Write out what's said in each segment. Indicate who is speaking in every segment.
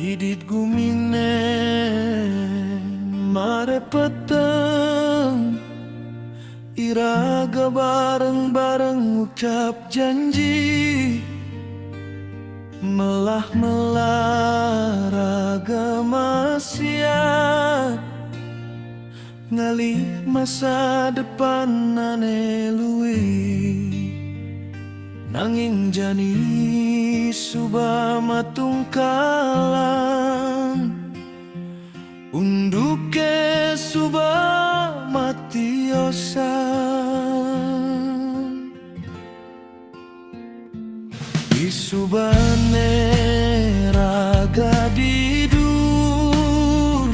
Speaker 1: Didit gumine mare peteng, iraga bareng-bareng ucap janji, melah-melah raga maksiat, ngalih masa depan ane luwih. Nanging jani subah matungkalan, unduke subah matiosan. Isubane raga didur,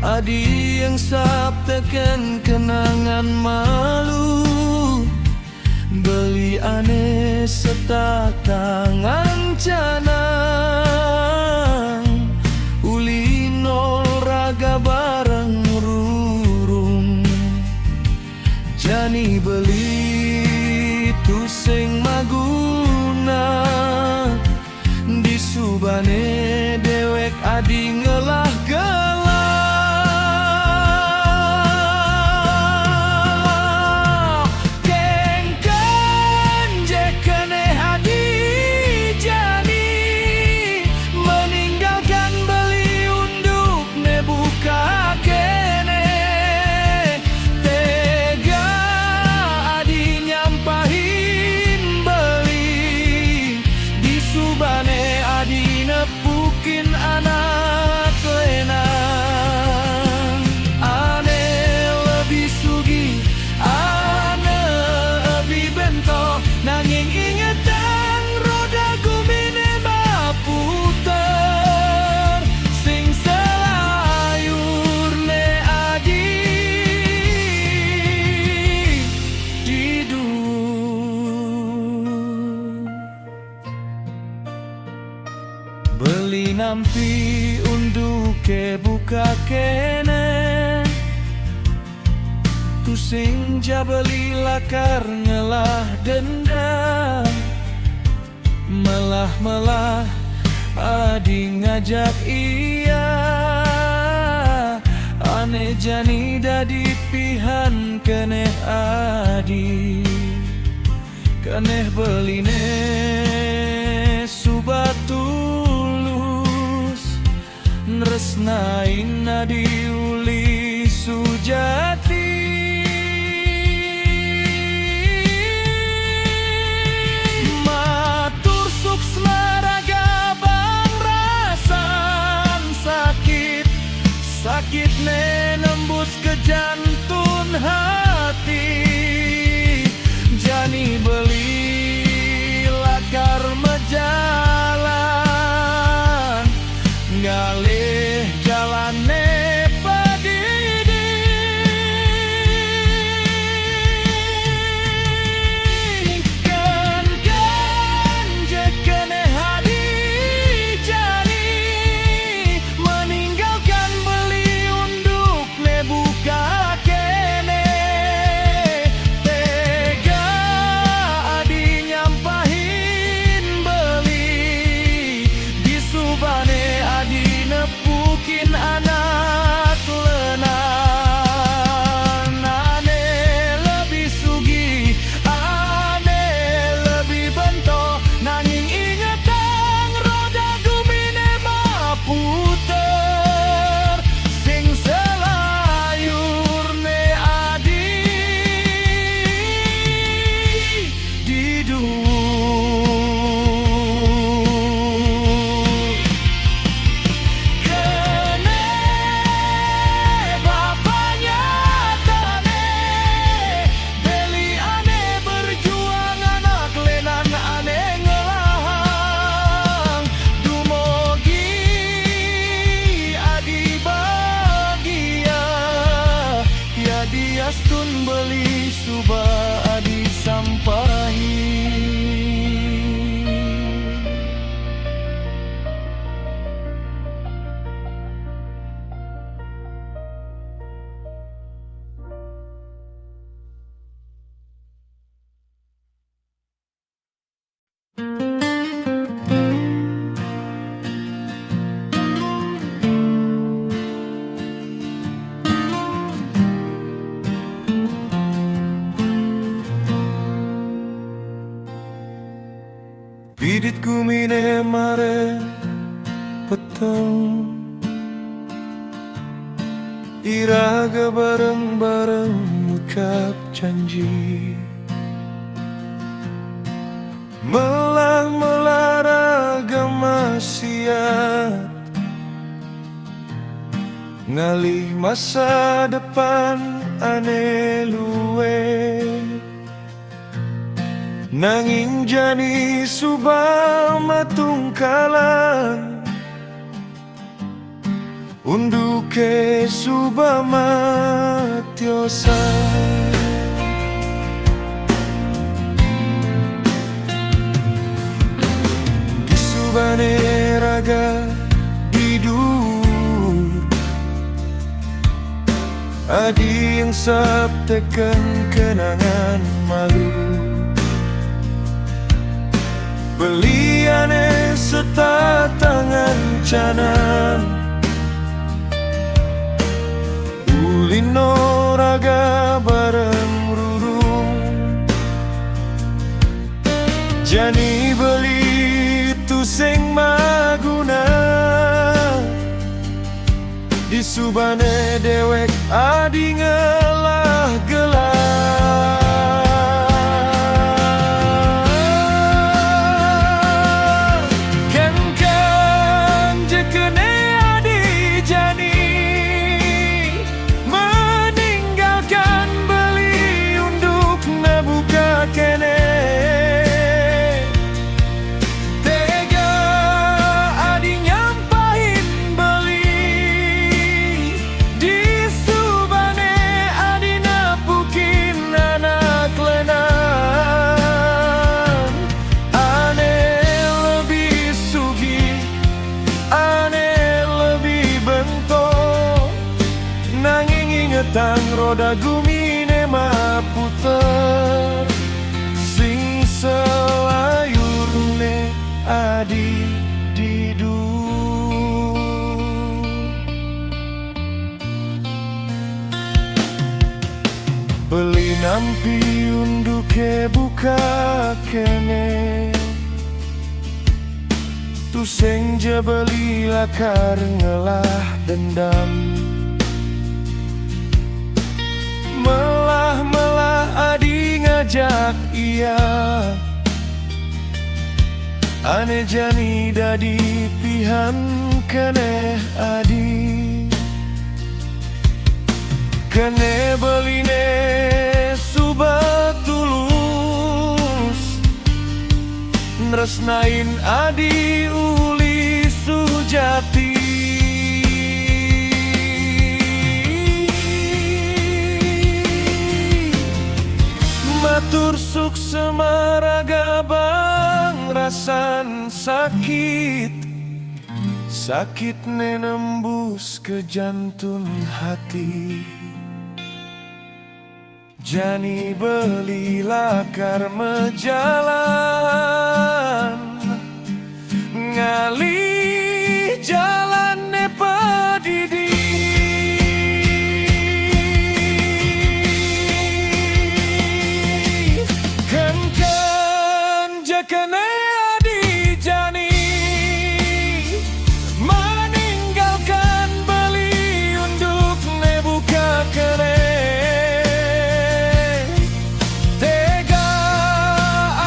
Speaker 1: adi yang sabteken kenangan malu, beli aneh setatangan canang, uli nol raga bareng rurung. Jani beli tusing maguna, disubane dewek adi ngelah gelah. Beli nampi unduke buka kene, tusing jabeli lakar ngelah dendam, melah-melah adi ngajak iya, ane jani dadi pihan keneh adi, keneh beline subatu nresnain adi uli sujati. Matur suksma raga bang rasan sakit, sakit nembus ke jantung hati. Jani beli lakar mejalan, ngalih jalane padidi. Kan jekene hadi jani, meninggalkan beli unduk ne buka kene. Tega adi nyampahin beli, disubane adi nepukin anak lenan. Ane lebih sugi, ane lebih bento, nanging ingetang roda gumine maputer, sing selayur ne adi didur. Astun beli subah adi sampahi. Didit gumine mare peteng, iraga bareng-bareng ucap janji, melah ragam maksiat, ngalih masa depan ane luwe. Nanging jani subah matungkalan, unduke subah matiosa. Di subane raga tidur, adi yang sabtekan kenangan malu. Beliane setatangan canan, ulino raga bareng rurung. Jani beli tu sing maguna, di subane dewek adi ngelah gelar. Tang roda gumine maputer, sing selayurne adi didu. Beli nampi unduke buka kene, tu sing je beli lakar ngelah dendam. Melah adi ngajak iya, ane jani dadi pihan kene adi. Kene beline subah tulus, nresnain adi uli sujati. Matur suksema raga bang rasan sakit, sakit nembus ke jantung hati. Jani beli lakar mejalan, ngalih jalan nepadidi. Kene adi jani meninggalkan beli unduk ne buka kene. Tega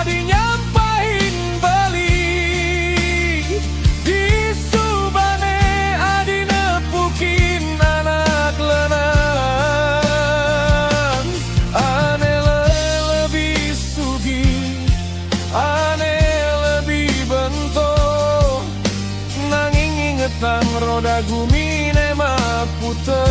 Speaker 1: adi nyampahin beli, di subane adi nepukin anak lenan. Ane lebih sugi, ane lebih bento, nanging ingetan roda gumine maputer.